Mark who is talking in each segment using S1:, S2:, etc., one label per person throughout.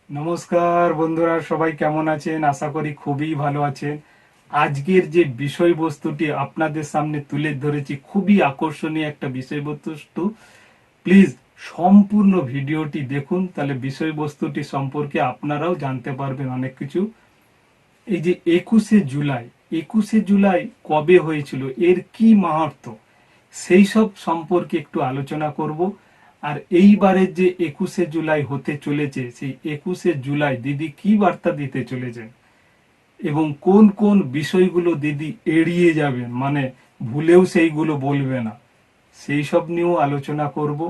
S1: নমস্কার বন্ধুরা, সবাই কেমন আছেন? আশা করি খুবই ভালো আছেন। আজকের যে বিষয়বস্তুটি আপনাদের সামনে তুলে ধরেছি, খুবই আকর্ষণীয় একটা বিষয়বস্তু। প্লিজ সম্পূর্ণ ভিডিওটি দেখুন, তাহলে বিষয়বস্তুটি সম্পর্কে আপনারাও জানতে পারবেন অনেক কিছু। এই যে 21শে জুলাই, 21শে জুলাই কবে হয়েছিল, এর কি মাহাত্ম্য, সেই সব সম্পর্কে একটু আলোচনা করব। আর এইবারের যে 21শে জুলাই হতে চলেছে, সেই 21শে জুলাই দিদি কি বার্তা দিতে চলেছেন এবং কোন কোন বিষয়গুলো দিদি এড়িয়ে যাবেন, মানে ভুলেও সেইগুলো বলবে না, সেই সব নিয়েও আলোচনা করব।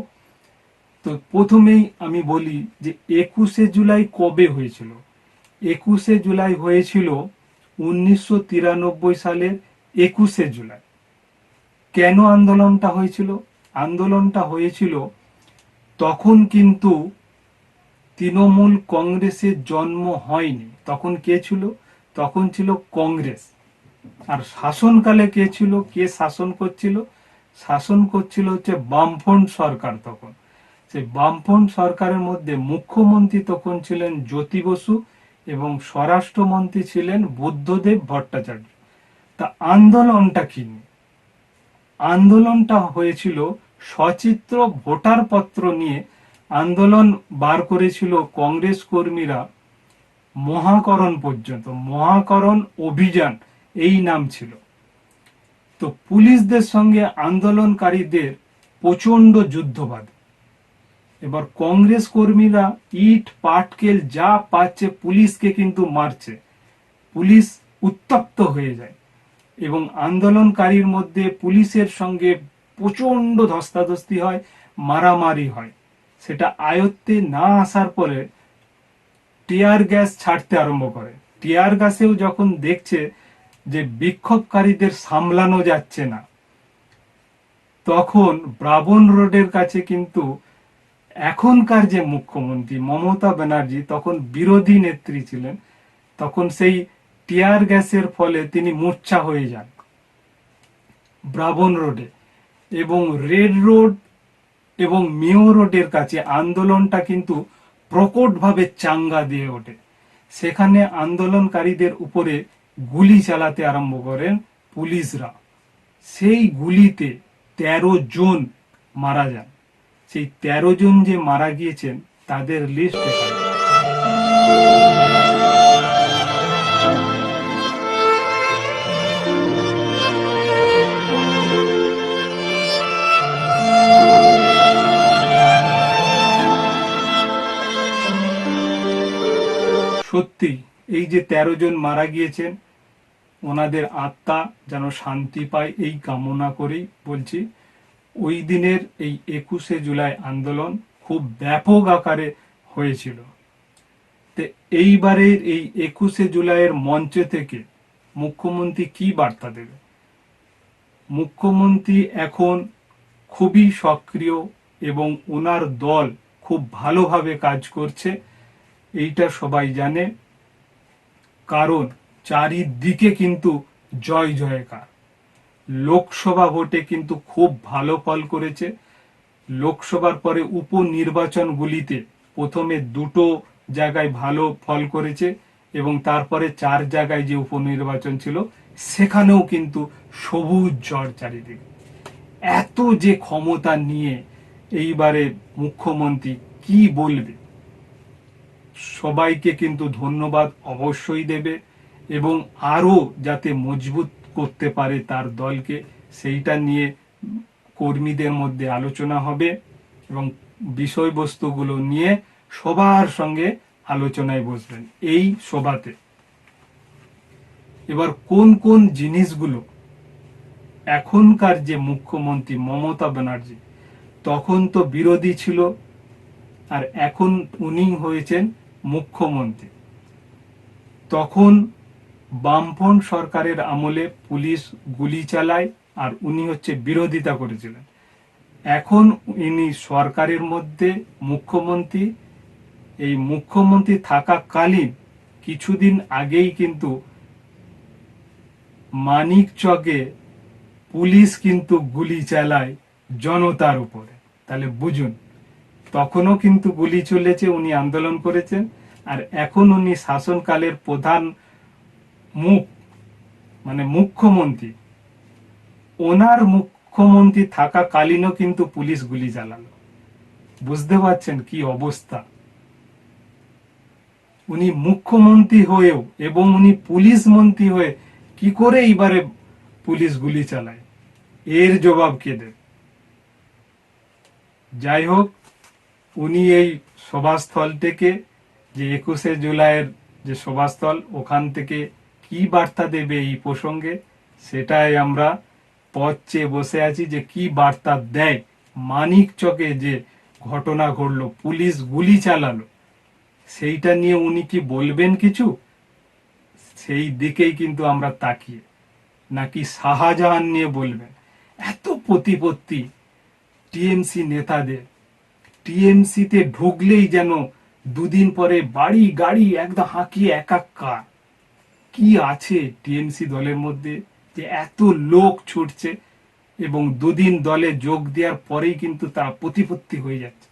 S1: তো প্রথমেই আমি বলি যে 21শে জুলাই কবে হয়েছিল। 21শে জুলাই হয়েছিল 1993 সালের 21শে জুলাই। কেন আন্দোলনটা হয়েছিল? আন্দোলনটা হয়েছিল তখন কিন্তু তৃণমূল কংগ্রেসের জন্ম হয়নি। তখন কে ছিল? তখন ছিল কংগ্রেস। আর শাসনকালে কে ছিল, কে শাসন করছিল? শাসন করছিল হচ্ছে বামফ্রন্ট সরকার। তখন সেই বামফ্রন্ট সরকারের মধ্যে মুখ্যমন্ত্রী তখন ছিলেন জ্যোতি বসু এবং স্বরাষ্ট্রমন্ত্রী ছিলেন বুদ্ধদেব ভট্টাচার্য। তা আন্দোলনটা কি নিয়ে? আন্দোলনটা হয়েছিল সচিত্র ভোটার পত্র নিয়ে। আন্দোলন বার করেছিল কংগ্রেস কর্মীরা, মহাকরণ পর্যন্ত, মহাকরণ অভিযান এই নাম ছিল। তো পুলিশদের সঙ্গে আন্দোলনকারীদের প্রচন্ড যুদ্ধবাদ। এবার কংগ্রেস কর্মীরা ইট পাটকেল যা পাচ্ছে পুলিশকে কিন্তু মারছে। পুলিশ উত্তপ্ত হয়ে যায় এবং আন্দোলনকারীর মধ্যে পুলিশের সঙ্গে প্রচন্ড ধস্তাধস্তি হয়, মারামারি হয়। সেটা আয়ত্তে না আসার পরে টিয়ার গ্যাস ছাড়তে আরম্ভ করে। টিয়ার গ্যাসেও যখন দেখছে যে বিক্ষোভকারীদের সামলানো যাচ্ছে না, তখন ব্রাবন রোডের কাছে কিন্তু এখনকার যে মুখ্যমন্ত্রী মমতা ব্যানার্জি তখন বিরোধী নেত্রী ছিলেন, তখন সেই টিয়ার গ্যাসের ফলে তিনি মূর্ছা হয়ে যান ব্রাবন রোডে। এবং রেড রোড এবং মেয়ো রোডের কাছে আন্দোলনটা কিন্তু প্রকটভাবে চাঙ্গা দিয়ে ওঠে। সেখানে আন্দোলনকারীদের উপরে গুলি চালাতে আরম্ভ করেন পুলিশরা। সেই গুলিতে 13 জন মারা যান। সেই 13 জন যে মারা গিয়েছেন তাদের লিস্ট এখানে। সত্যি এই যে 13 জন মারা গিয়েছেন, ওনাদের আত্মা যেন শান্তি পায় এই কামনা করেই বলছি। ওই দিনের এই 21শে জুলাই আন্দোলন খুব ব্যাপক আকারে হয়েছিল। তো এইবারের এই 21শে জুলাইয়ের মঞ্চ থেকে মুখ্যমন্ত্রী কি বার্তা দেবে? মুখ্যমন্ত্রী এখন খুবই সক্রিয় এবং ওনার দল খুব ভালোভাবে কাজ করছে, এইটা সবাই জানে। কারণ চারিদিকে কিন্তু জয় জয়কার। লোকসভা ভোটে কিন্তু খুব ভালো ফল করেছে। লোকসভার পরে উপনির্বাচনগুলিতে প্রথমে 2টো জায়গায় ভালো ফল করেছে এবং তারপরে 4 জায়গায় যে উপনির্বাচন ছিল সেখানেও কিন্তু সবুজ ঝড় চারিদিকে। এত যে ক্ষমতা নিয়ে এইবারে মুখ্যমন্ত্রী কি বলবে, সবাইকে কিন্তু ধন্যবাদ অবশ্যই দেবে এবং আরো যাতে মজবুত করতে পারে তার দলকে, সেইটা নিয়ে কর্মীদের মধ্যে আলোচনা হবে এবং বিষয়বস্তুগুলো নিয়ে সবার সঙ্গে আলোচনায় বসবেন এই সভাতে। এবার কোন কোন জিনিসগুলো এখনকার যে মুখ্যমন্ত্রী মমতা ব্যানার্জি, তখন তো বিরোধী ছিল আর এখন উনি হয়েছেন মুখ্যমন্ত্রী। তখন বামফ্রন্ট সরকারের আমলে পুলিশ গুলি চালায় আর উনি হচ্ছে বিরোধিতা করেছিলেন। এখন ইনি সরকারের মধ্যে মুখ্যমন্ত্রী। এই মুখ্যমন্ত্রী থাকাকালীন কিছুদিন আগেই কিন্তু মানিকচকে পুলিশ কিন্তু গুলি চালায় জনতার উপরে। তাহলে বুঝুন, তখনও কিন্তু গুলি চলেছে, উনি আন্দোলন করেছেন। আর এখন উনি শাসনকালের প্রধান মুখ, মানে মুখ্যমন্ত্রী, ওনার মুখ্যমন্ত্রী থাকাকালীনও কিন্তু পুলিশ গুলি চালালো। বুঝতে পারছেন কি অবস্থা? উনি মুখ্যমন্ত্রী হয়েও এবং উনি পুলিশ মন্ত্রী হয়ে কি করে এইবারে পুলিশ গুলি চালায়, এর জবাব কে দেবে? যাই হোক, উনি এই সভাস্থল থেকে, যে 21শে জুলাইয়ের যে সভাস্থল, ওখান থেকে কি বার্তা দেবে এই প্রসঙ্গে, সেটাই আমরা পথ চেয়ে বসে আছি যে কি বার্তা দেয়। মানিকচকে যে ঘটনা ঘটলো, পুলিশ গুলি চালালো, সেইটা নিয়ে উনি কি বলবেন কিছু, সেই দিকেই কিন্তু আমরা তাকিয়ে, নাকি শাহজাহান নিয়ে বলবেন? এত প্রতিপত্তি টিএমসি নেতাদের, টিএমসিতে ঢুকলেই যেন দুদিন পরে বাড়ি গাড়ি একদম হাঁকিয়ে একাকার। কি আছে টিএমসি দলের মধ্যে যে এত লোক ছুটছে, এবং দুদিন দলে যোগ দেওয়ার পরেই কিন্তু তারা প্রতিপত্তি হয়ে যাচ্ছে,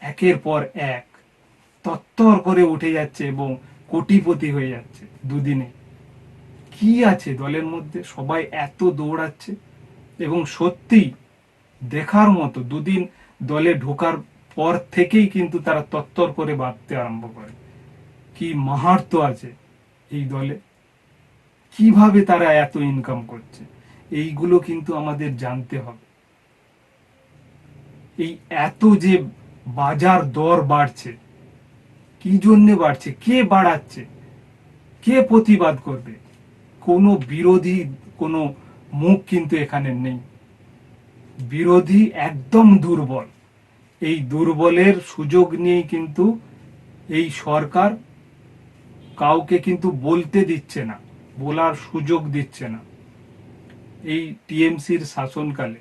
S1: একের পর এক তত্তর করে উঠে যাচ্ছে এবং কোটিপতি হয়ে যাচ্ছে দুদিনে। কি আছে দলের মধ্যে? সবাই এত দৌড়াচ্ছে, এবং সত্যি দেখার মতো, দুদিন দলে ঢোকার পর থেকেই কিন্তু তারা তত্তর করে বাড়তে আরম্ভ করে। কি মাহাত্ম্য আছে এই দলে, কিভাবে তারা এত ইনকাম করছে, এইগুলো কিন্তু আমাদের জানতে হবে। এই এত যে বাজার দর বাড়ছে, কি জন্য বাড়ছে, কে বাড়াচ্ছে, কে প্রতিবাদ করবে? কোনো বিরোধী, কোনো মুখ কিন্তু এখানে নেই। বিরোধী একদম দুর্বল। এই দুর্বলের সুযোগ নিয়েই কিন্তু এই সরকার কাউকে কিন্তু বলতে দিচ্ছে না, বলার সুযোগ দিচ্ছে না। এই টিএমসির শাসনকালে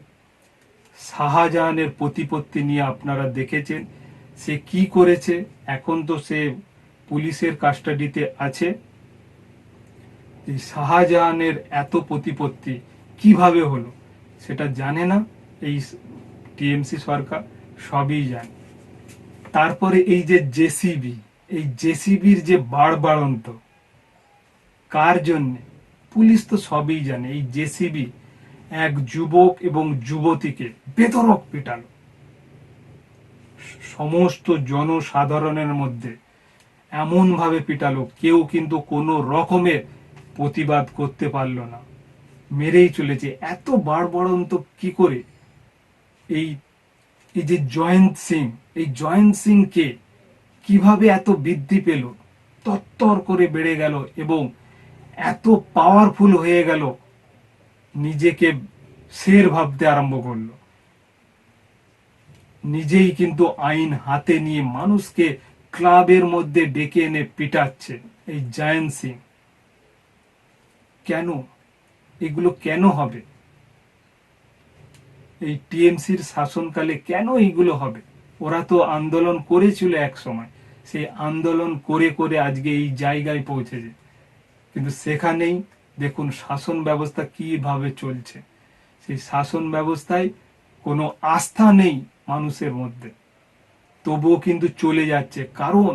S1: শাহজাহানের প্রতিপত্তি নিয়ে আপনারা দেখেছেন সে কি করেছে। এখন তো সে পুলিশের কাস্টাডিতে আছে। এই শাহজাহানের এত প্রতিপত্তি কিভাবে হলো সেটা জানে না এই টিএমসি সরকার, সবই জানে। তারপরে এই যে জেসিবি, এই জেসিবির যে বাড়বাড়ন্ত, কার জন্যে? পুলিশ তো সবই জানে। এই জেসিবি এক যুবক এবং যুবতীকে বেধড়ক পেটালো, সমস্ত জনসাধারণের মধ্যে এমন ভাবে পিটালো, কেউ কিন্তু কোনো রকমের প্রতিবাদ করতে পারলো না, মেরেই চলেছে। এত বাড়বাড়ন্ত কি করে? এই এই যে জয়ন্ত সিং, এই জয়ন্ত সিং কে কিভাবে এত বৃদ্ধি পেল, তত্তর করে বেড়ে গেল এবং এত পাওয়ারফুল হয়ে গেল, নিজেকে শের ভাবতে আরম্ভ করলো, নিজেই কিন্তু আইন হাতে নিয়ে মানুষকে ক্লাবের মধ্যে ডেকে এনে পিটাচ্ছে এই জয়ন্ত সিং। কেন এগুলো কেন হবে? এই টিএমসির শাসনকালে কেন এইগুলো হবে? ওরা তো আন্দোলন করেছিল এক সময়, সেই আন্দোলন করে করে আজকে এই জায়গায় পৌঁছেছে, কিন্তু সেখানেই দেখুন শাসন ব্যবস্থা কিভাবে চলছে। সেই শাসন ব্যবস্থায় কোনো আস্থা নেই মানুষের মধ্যে, তবুও কিন্তু চলে যাচ্ছে, কারণ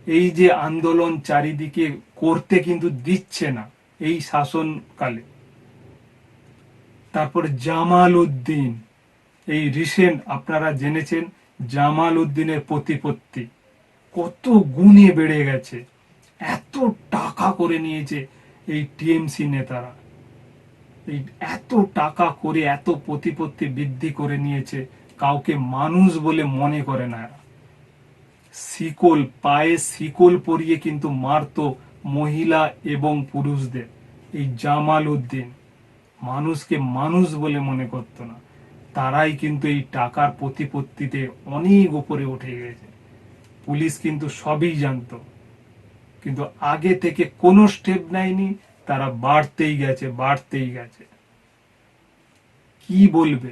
S1: এই যে আন্দোলন চারিদিকে করতে কিন্তু দিচ্ছে না এই শাসনকালে। তারপর জামাল উদ্দিন, এই রিসেন্ট আপনারা জেনেছেন জামাল উদ্দিনের প্রতিপত্তি কত গুণে বেড়ে গেছে, এত টাকা করে নিয়েছে এই টিএমসি নেতারা, এই এত টাকা করে এত প্রতিপত্তি বৃদ্ধি করে নিয়েছে, কাউকে মানুষ বলে মনে করে না এরা। শিকল, পায়ে শিকল পরিয়ে কিন্তু মারতো মহিলা এবং পুরুষদের। এই জামাল উদ্দিন মানুষকে মানুষ বলে মনে করতো না, তারাই কিন্তু এই টাকার প্রতিপত্তিতে অনেক উপরে উঠে গেছে। পুলিশ কিন্তু সবই জানতো, কিন্তু আগে থেকে কোনো স্টেপ নেয়নি, তারা বাড়তেই গেছে বাড়তেই গেছে। কি বলবে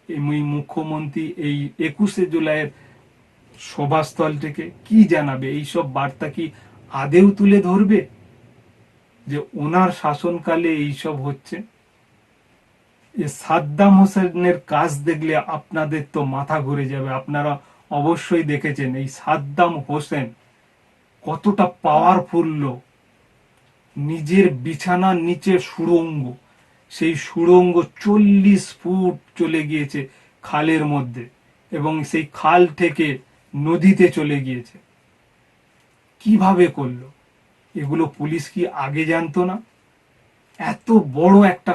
S1: এই মুখ্যমন্ত্রী এই 21শে জুলাইয়ের সভাস্থল থেকে? কি জানাবে? এইসব বার্তা কি আদেও তুলে ধরবে যে ওনার শাসনকালে এইসব হচ্ছে? সাদ্দাম হোসেনের কাজ দেখলে আপনাদের তো মাথা ঘুরে যাবে। আপনারা অবশ্যই দেখেছেন এই সাদ্দাম হোসেন কতটা পাওয়ারফুল লোক। নিজের বিছানার নিচে সুড়ঙ্গ, সেই সুড়ঙ্গ 40 ফুট চলে গিয়েছে খালের মধ্যে, এবং সেই খাল থেকে নদীতে চলে গিয়েছে। কিভাবে করলো এগুলো? পুলিশ কি আগে জানতো না? এত বড় একটা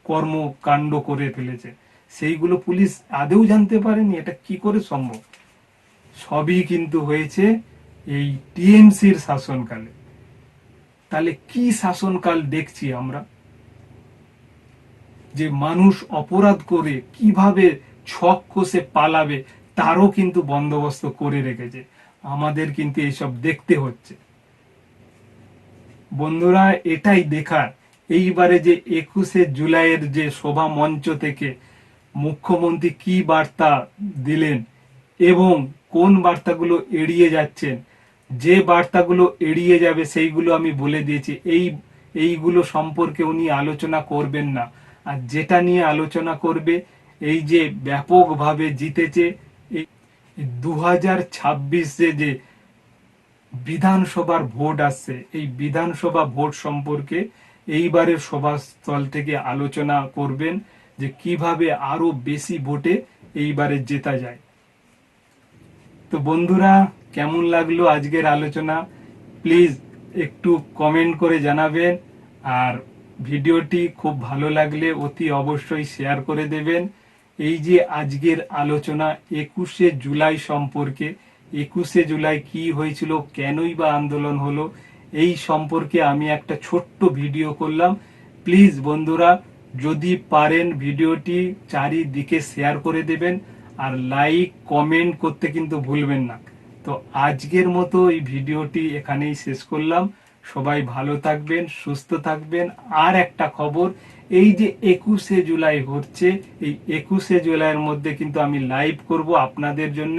S1: কর্মকাণ্ড করে ফেলেছে, সেইগুলো পুলিশ আদেও জানতে পারেনি? এটা কি করে সম্ভব? সবই কিন্তু হয়েছে এই টিএমসির শাসনকালে। তাহলে কি শাসনকাল দেখছি আমরা? যে মানুষ অপরাধ করে কিভাবে ছক কষে পালাবে তারও কিন্তু বন্দোবস্ত করে রেখেছে। আমাদের কিন্তু এইসব দেখতে হচ্ছে। বন্ধুরা, এটাই দেখার এইবারে যে 21শে জুলাইয়ের যে সভা মঞ্চ থেকে মুখ্যমন্ত্রী কি বার্তা দিলেন এবং কোন বার্তাগুলো এড়িয়ে যাচ্ছেন। যে বার্তাগুলো এড়িয়ে যাবে সেইগুলো আমি বলে দিয়েছি, এইগুলো সম্পর্কে উনি আলোচনা করবেন না। আর যেটা নিয়ে আলোচনা করবে, এই যে ব্যাপকভাবে জিতেছে এই 2026-এ যে বিধানসভার ভোট আসছে, এই বিধানসভা ভোট সম্পর্কে এইবারের সভাস্থল থেকে আলোচনা করবেন যে কিভাবে আরো বেশি ভোটে এইবারে জেতা যায়। তো বন্ধুরা, কেমন লাগলো আজকের আলোচনা? প্লিজ একটু কমেন্ট করে জানাবেন, আর ভিডিওটি খুব ভালো লাগলে অতি অবশ্যই শেয়ার করে দেবেন। এই যে আজকের আলোচনা 21শে জুলাই সম্পর্কে, 21শে জুলাই কি হয়েছিল, কেনই বা আন্দোলন হলো, এই সম্পর্কে আমি একটা ছোট্ট ভিডিও করলাম। প্লিজ বন্ধুরা, যদি পারেন ভিডিওটি চারিদিকে শেয়ার করে দেবেন, আর লাইক কমেন্ট করতে কিন্তু ভুলবেন না। তো আজকের মতো এই ভিডিওটি এখানেই শেষ করলাম। সবাই ভালো থাকবেন, সুস্থ থাকবেন। আর একটা খবর, এই যে 21শে জুলাই হচ্ছে, এই 21শে জুলাইয়ের মধ্যে কিন্তু আমি লাইভ করব আপনাদের জন্য।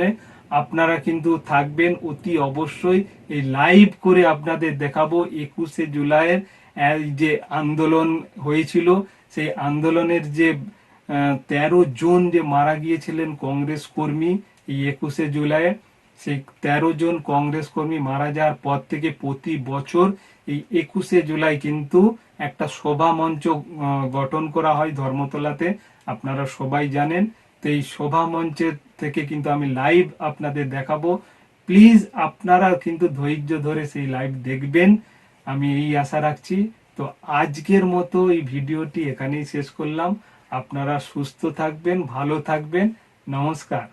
S1: আপনারা কিন্তু থাকবেন অতি অবশ্যই। এই লাইভ করে আপনাদের দেখাবো 21শে জুলাইয়ের এই যে আন্দোলন হয়েছিল, সেই আন্দোলনের যে 13 জন যে মারা গিয়েছিলেন কংগ্রেস কর্মী এই 21শে জুলাই, সেই 13 জন কংগ্রেস কর্মী মারা যাওয়ার পর থেকে প্রতি বছর এই 21শে জুলাই কিন্তু একটা সভা মঞ্চ গঠন করা হয় ধর্মতলাতে, আপনারা সবাই জানেন। তো এই সভা মঞ্চের থেকে কিন্তু আমি লাইভ আপনাদের দেখাবো। প্লিজ আপনারা কিন্তু ধৈর্য ধরে সেই লাইভ দেখবেন, আমি এই আশা রাখছি। তো আজকের মতো এই ভিডিওটি এখানেই শেষ করলাম। আপনারা সুস্থ থাকবেন, ভালো থাকবেন। নমস্কার।